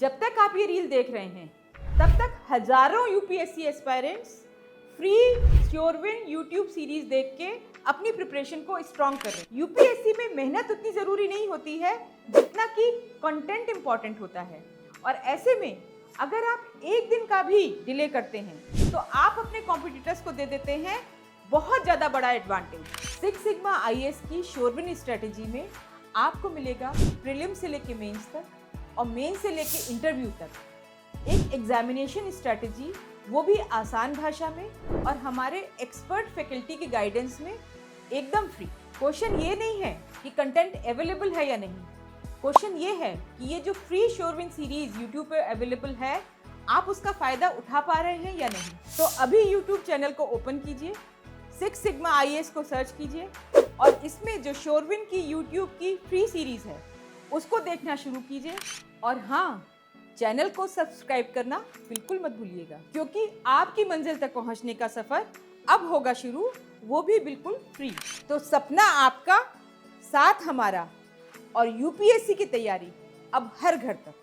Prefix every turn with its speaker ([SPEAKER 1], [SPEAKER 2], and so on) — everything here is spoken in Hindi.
[SPEAKER 1] जब तक आप ये रील देख रहे हैं तब तक हजारों UPSC aspirants free Surewin YouTube series देख के अपनी प्रिपरेशन को स्ट्रॉन्ग कर रहे हैं। यूपीएससी में मेहनत उतनी जरूरी नहीं होती है जितना कि कंटेंट इंपॉर्टेंट होता है, और ऐसे में अगर आप एक दिन का भी डिले करते हैं तो आप अपने कॉम्पिटिटर्स को दे देते हैं बहुत ज़्यादा बड़ा एडवांटेज। सिक्स सिग्मा आईएएस की श्योरविन स्ट्रेटेजी में आपको मिलेगा प्रीलिम से लेके मेंस तक और मेंस से लेके इंटरव्यू तक एक एग्जामिनेशन स्ट्रेटेजी, वो भी आसान भाषा में और हमारे एक्सपर्ट फैकल्टी की गाइडेंस में एकदम फ्री। क्वेश्चन ये नहीं है कि कंटेंट अवेलेबल है या नहीं, क्वेश्चन ये है कि ये जो फ्री श्योरविन सीरीज यूट्यूब पे अवेलेबल है आप उसका फायदा उठा पा रहे हैं या नहीं। तो अभी यूट्यूब चैनल को ओपन कीजिए, सिक्स सिग्मा आईएएस को सर्च कीजिए और इसमें जो श्योरविन की यूट्यूब की फ्री सीरीज है उसको देखना शुरू कीजिए। और हाँ, चैनल को सब्सक्राइब करना बिल्कुल मत भूलिएगा, क्योंकि आपकी मंजिल तक पहुंचने का सफर अब होगा शुरू, वो भी बिल्कुल फ्री। तो सपना आपका, साथ हमारा और यूपीएससी की तैयारी अब हर घर तक।